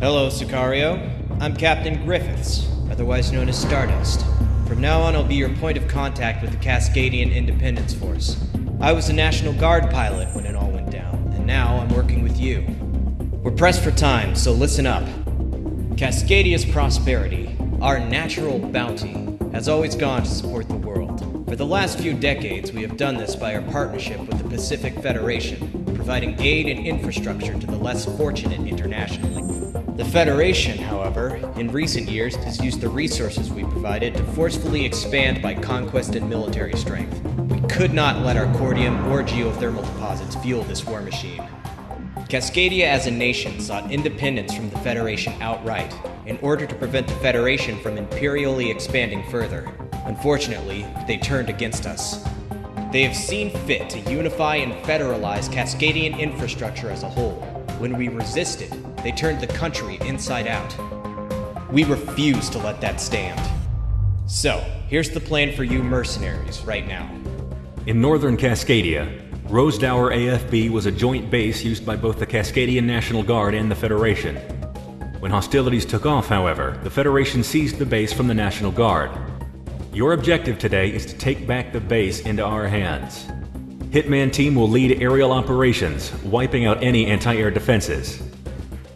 Hello, Sicario. I'm Captain Griffiths, otherwise known as Stardust. From now on, I'll be your point of contact with the Cascadian Independence Force. I was a National Guard pilot when it all went down, and now I'm working with you. We're pressed for time, so listen up. Cascadia's prosperity, our natural bounty, has always gone to support the world. For the last few decades, we have done this by our partnership with the Pacific Federation, providing aid and infrastructure to the less fortunate internationally. The Federation, however, in recent years has used the resources we provided to forcefully expand by conquest and military strength. We could not let our cordium or geothermal deposits fuel this war machine. Cascadia as a nation sought independence from the Federation outright, in order to prevent the Federation from imperially expanding further. Unfortunately, they turned against us. They have seen fit to unify and federalize Cascadian infrastructure as a whole. When we resisted, they turned the country inside out. We refuse to let that stand. So, here's the plan for you mercenaries right now. In northern Cascadia, Rosedower AFB was a joint base used by both the Cascadian National Guard and the Federation. When hostilities took off, however, the Federation seized the base from the National Guard. Your objective today is to take back the base into our hands. Hitman Team will lead aerial operations, wiping out any anti-air defenses.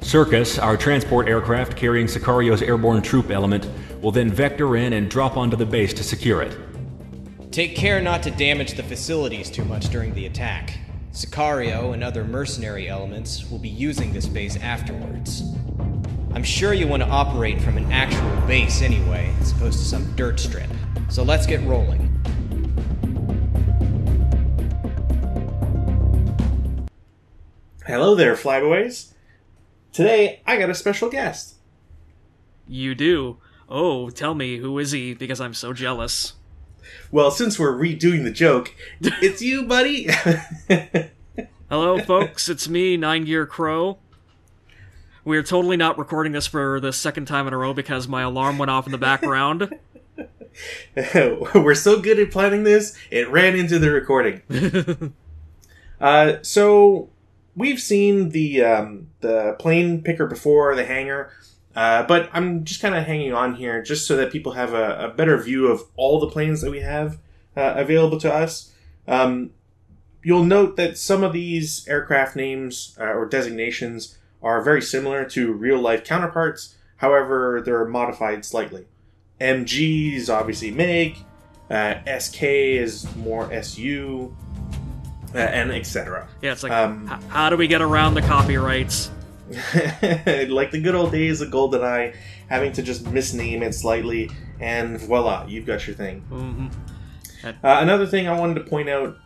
Circus, our transport aircraft carrying Sicario's airborne troop element, will then vector in and drop onto the base to secure it. Take care not to damage the facilities too much during the attack. Sicario and other mercenary elements will be using this base afterwards. I'm sure you want to operate from an actual base anyway, as opposed to some dirt strip. So let's get rolling. Hello there, Flyboys. Today, I got a special guest. You do? Oh, tell me, who is he? Because I'm so jealous. Well, since we're redoing the joke, it's you, buddy. Hello, folks. It's me, 9-Gear Crow. We're totally not recording this for the second time in a row because my alarm went off in the background. We're so good at planning this, it ran into the recording. So, we've seen the plane picker before, the hangar, but I'm just kind of hanging on here just so that people have a better view of all the planes that we have available to us. You'll note that some of these aircraft names or designations are very similar to real-life counterparts. However, they're modified slightly. MG is obviously MiG, SK is more SU, and etc. Yeah, it's like, how do we get around the copyrights? Like the good old days of GoldenEye, having to just misname it slightly, and voila, you've got your thing. Mm-hmm. Another thing I wanted to point out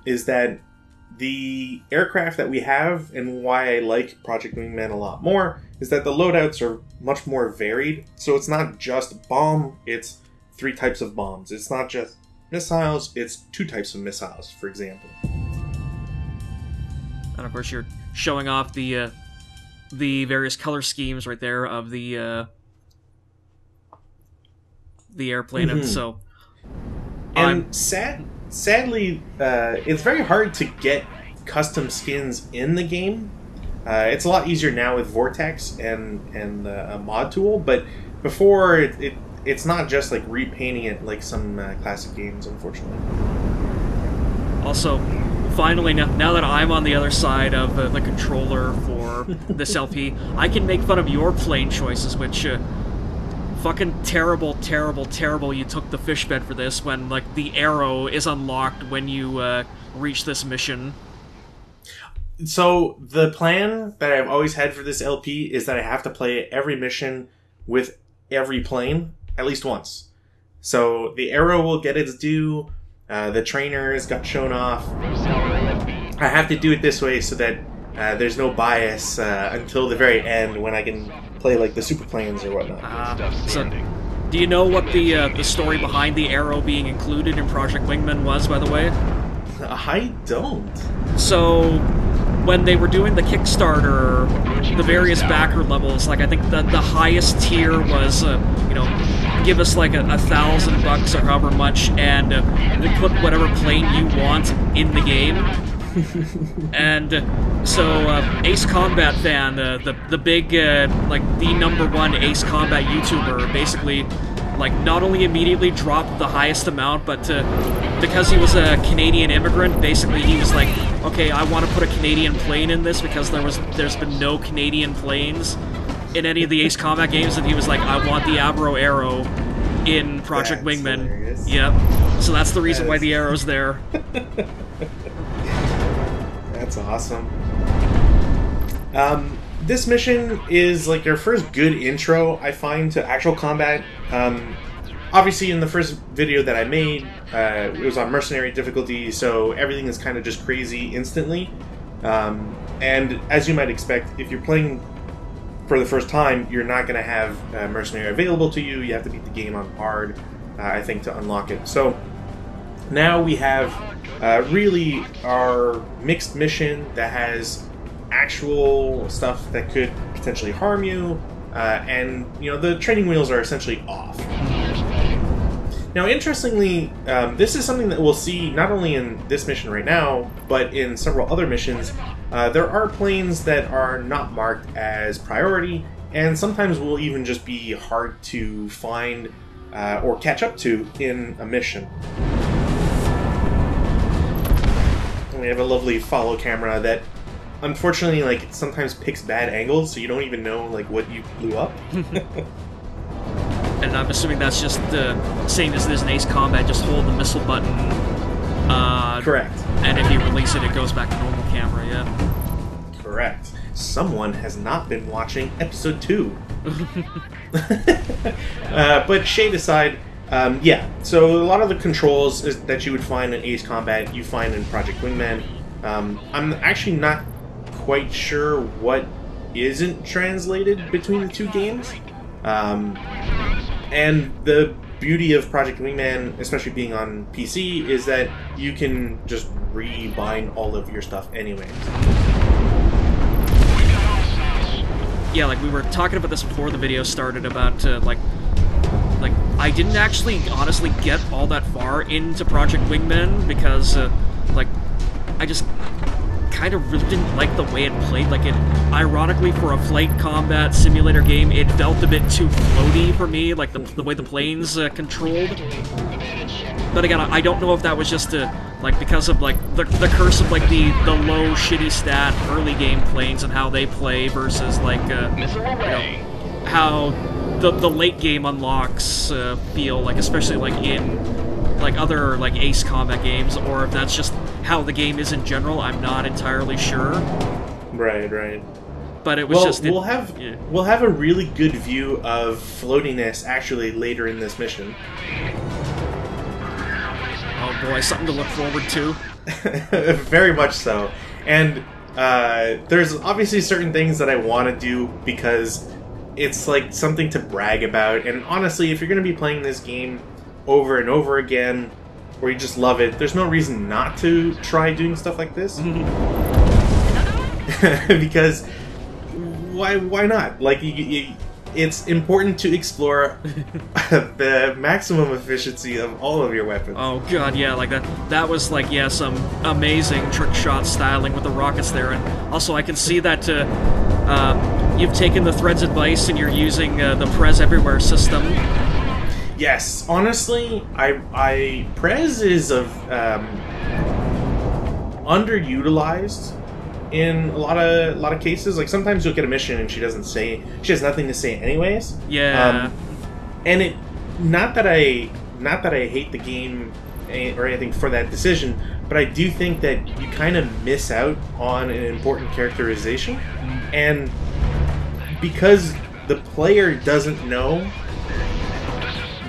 is that the aircraft that we have, and why I like Project Wingman a lot more, is that the loadouts are much more varied. So it's not just bomb, it's 3 types of bombs. It's not just missiles, it's 2 types of missiles, for example. And of course, you're showing off the various color schemes right there of the airplane. Mm-hmm. And so, and sadly, it's very hard to get custom skins in the game. It's a lot easier now with Vortex and a mod tool, but before it's not just like repainting it like some classic games, unfortunately. Also, finally, now that I'm on the other side of the controller for this LP, I can make fun of your plane choices, which fucking terrible you took the fish bed for this when, like, the arrow is unlocked when you reach this mission. So, the plan that I've always had for this LP is that I have to play every mission with every plane at least once. So, the arrow will get its due, the trainers got shown off. I have to do it this way so that there's no bias until the very end when I can play like the super planes or whatnot. So, do you know what the story behind the arrow being included in Project Wingman was, by the way? I don't. So, when they were doing the Kickstarter, the various backer levels, like I think the highest tier was, give us like $1,000 or however much, and we put whatever plane you want in the game. And so Ace Combat fan, the big like the #1 Ace Combat YouTuber, basically like not only immediately dropped the highest amount, but because he was a Canadian immigrant, basically he was like, okay, I want to put a Canadian plane in this because there's been no Canadian planes in any of the Ace Combat games, and he was like, I want the Abro Arrow in Project Wingman. Hilarious. Yep. So that's the reason why the arrow's there. That's awesome. This mission is like your first good intro, I find, to actual combat. Obviously, in the first video that I made, it was on Mercenary difficulty, so everything is kind of just crazy instantly. And as you might expect, if you're playing for the first time, you're not going to have Mercenary available to you. You have to beat the game on hard, I think, to unlock it. So now we have really our mixed mission that has actual stuff that could potentially harm you, and you know, the training wheels are essentially off. Now, interestingly, this is something that we'll see not only in this mission right now, but in several other missions. There are planes that are not marked as priority, and sometimes will even just be hard to find or catch up to in a mission. And we have a lovely follow camera that, unfortunately, like, it sometimes picks bad angles, so you don't even know like what you blew up. And I'm assuming that's just the same as there's an Ace Combat, just hold the missile button. Correct. And if you release it, it goes back to normal camera, yeah. Correct. Someone has not been watching episode 2. But shade aside, yeah, so a lot of the controls that you would find in Ace Combat, you find in Project Wingman. I'm actually not quite sure what isn't translated between the two games. And the beauty of Project Wingman, especially being on PC, is that you can just rebind all of your stuff anyways. Yeah, like we were talking about this before the video started about like I didn't actually honestly get all that far into Project Wingman because like I just kind of really didn't like the way it played. Like, it, ironically, for a flight combat simulator game, it felt a bit too floaty for me, like the way the planes controlled. But again, I don't know if that was just like because of like the curse of like the low shitty stat early game planes and how they play versus like you know, how the late game unlocks feel like, especially like in like other like Ace Combat games, or if that's just how the game is in general. I'm not entirely sure. Right. But it was just we'll have a really good view of floatiness actually later in this mission. Oh boy, something to look forward to. Very much so. And there's obviously certain things that I want to do because it's like something to brag about. And honestly, if you're going to be playing this game over and over again, or you just love it, there's no reason not to try doing stuff like this. Because why not? Like, it's important to explore the maximum efficiency of all of your weapons. Oh god, yeah, like that was like, yeah, some amazing trick shot styling with the rockets there. And also I can see that you've taken the Thread's advice and you're using the Prez Everywhere system. Yes, honestly, I Prez is underutilized in a lot of cases. Like, sometimes you'll get a mission and she has nothing to say anyways. Yeah. And it not that I hate the game or anything for that decision, but I do think that you kind of miss out on an important characterization, and because the player doesn't know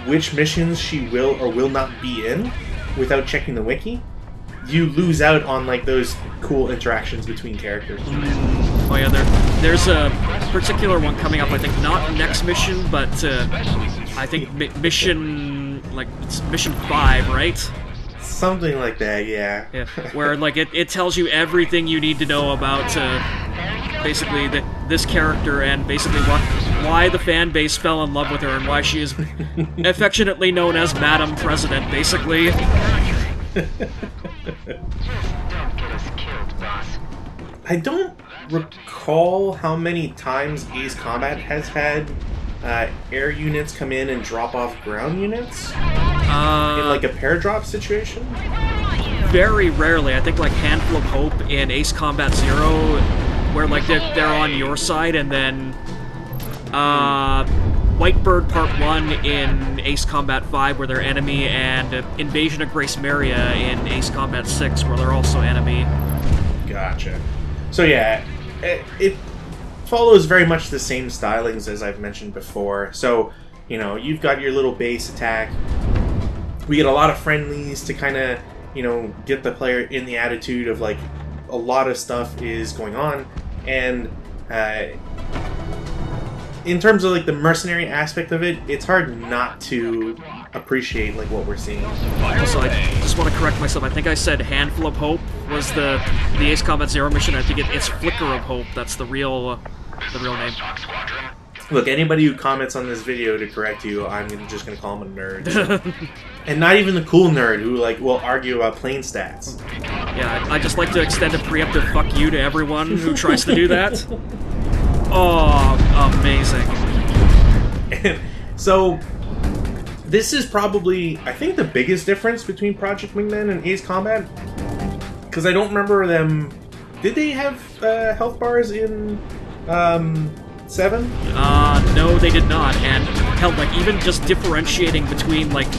which missions she will or will not be in without checking the wiki, you lose out on like those cool interactions between characters. Oh yeah, there's a particular one coming up, I think not next mission, but I think mission, like, it's mission 5, right? Something like that, yeah. Yeah, where like it tells you everything you need to know about basically this character, and basically why the fan base fell in love with her and why she is affectionately known as Madam President, basically. Don't get us killed I don't recall how many times Ace Combat has had air units come in and drop off ground units in like a pair drop situation. Very rarely. I think like Handful of Hope in Ace Combat 0, where like they're on your side, and then Whitebird Part 1 in Ace Combat 5 where they're enemy, and Invasion of Grace Maria in Ace Combat 6 where they're also enemy. Gotcha. So yeah, it follows very much the same stylings as I've mentioned before. So, you know, you've got your little base attack. We get a lot of friendlies to kind of, you know, get the player in the attitude of like a lot of stuff is going on. And in terms of like the mercenary aspect of it, it's hard not to appreciate like what we're seeing. Also, I just want to correct myself. I think I said Handful of Hope was the Ace Combat 0 mission. I think it's Flicker of Hope. That's the real name. Look, anybody who comments on this video to correct you, I'm just going to call him a nerd. And not even the cool nerd who like will argue about plane stats. Yeah, I just like to extend a preemptive fuck you to everyone who tries to do that. Oh, amazing. And so, this is probably, I think, the biggest difference between Project Wingman and Ace Combat. Because I don't remember them... Did they have health bars in 7? No, they did not. And, hell, like, even just differentiating between, like,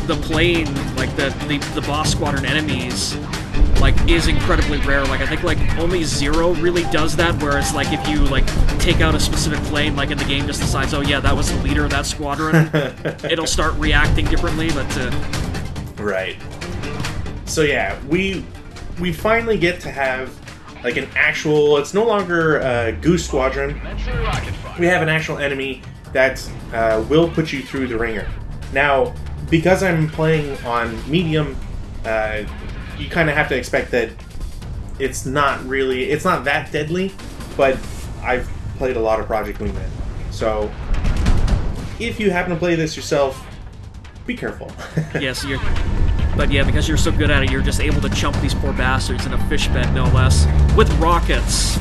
the plane, like, the boss squadron enemies... like, is incredibly rare. Like, I think, like, only 0 really does that, whereas, like, if you, like, take out a specific plane, like, in the game just decides, oh, yeah, that was the leader of that squadron, it'll start reacting differently, but, Right. So, yeah, we finally get to have, like, an actual... It's no longer a Goose Squadron. We have an actual enemy that will put you through the ringer. Now, because I'm playing on medium... you kind of have to expect that it's not that deadly, but I've played a lot of Project Wingman. So, if you happen to play this yourself, be careful. yes, but yeah, because you're so good at it, you're just able to chump these poor bastards in a fish bed, no less, with rockets.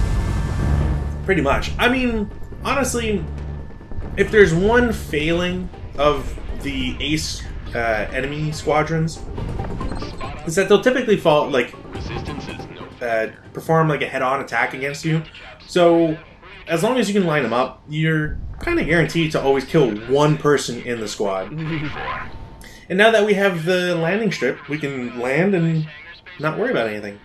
Pretty much. I mean, honestly, if there's one failing of the Ace enemy squadrons, is that they'll typically fall, like, perform like a head-on attack against you. So, as long as you can line them up, you're kind of guaranteed to always kill one person in the squad. And now that we have the landing strip, we can land and not worry about anything.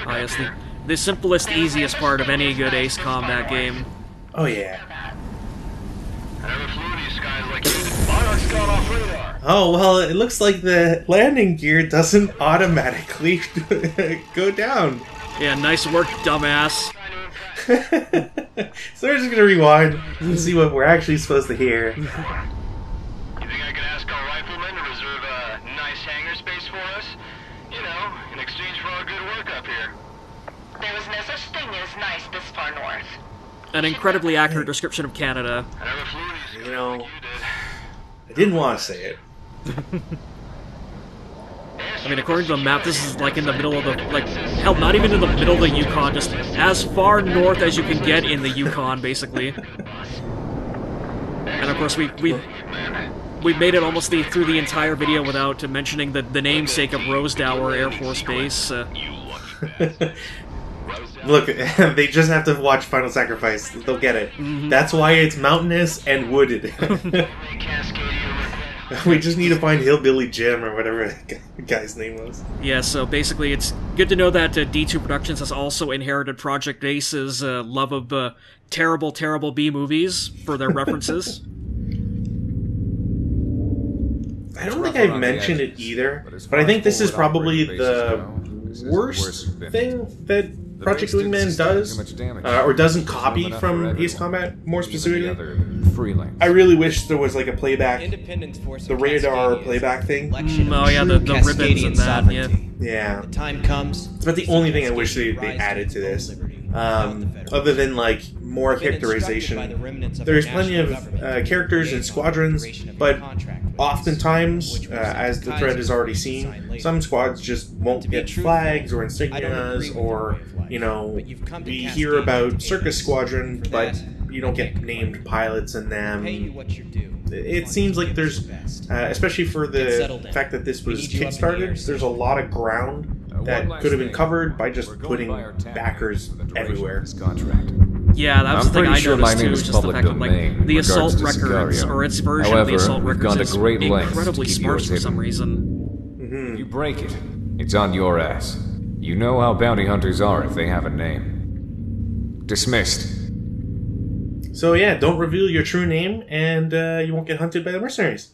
Oh, yes, the simplest, easiest part of any good Ace Combat game. Oh, yeah. Oh, well, it looks like the landing gear doesn't automatically go down. Yeah, nice work, dumbass. So we're just gonna rewind and see what we're actually supposed to hear. You think I could ask our riflemen to reserve a nice hangar space for us? You know, in exchange for our good work up here. There was no such thing as nice this far north. An incredibly accurate description of Canada. I never flew these You know, like you did. I didn't want to say it. I mean, according to the map, this is like in the middle of the, like, hell, not even in the middle of the Yukon, just as far north as you can get in the Yukon, basically. And of course, we've made it almost through the entire video without mentioning the namesake of Rosedower Air Force Base. Look, they just have to watch Final Sacrifice. They'll get it. That's why it's mountainous and wooded. We just need to find Hillbilly Jim or whatever the guy's name was. Yeah, so basically it's good to know that D2 Productions has also inherited Project Ace's love of terrible, terrible B-movies for their references. I don't think I've mentioned it either, but I think this is probably the worst thing that Project Wingman does, or doesn't copy from Ace Combat, more specifically. I really wish there was like a playback, the radar playback thing. Oh yeah, the ribbons and that, yeah. Yeah. The time comes. It's about the only thing I wish they added to this. other than like more characterization. There's plenty of characters and squadrons, but oftentimes, as the thread has already seen, some squads just won't get flags or insignias, or we hear about Circus Squadron, but you don't get named pilots in them. It seems like there's, especially for the fact that this was kickstarted, there's a lot of ground that could have been covered by just putting backers everywhere. Yeah, that was the thing I noticed too, just the fact that the assault records, or its version of the assault records, is incredibly sparse for some reason. If you break it, it's on your ass. You know how bounty hunters are if they have a name. Dismissed. So yeah, don't reveal your true name, and you won't get hunted by the mercenaries.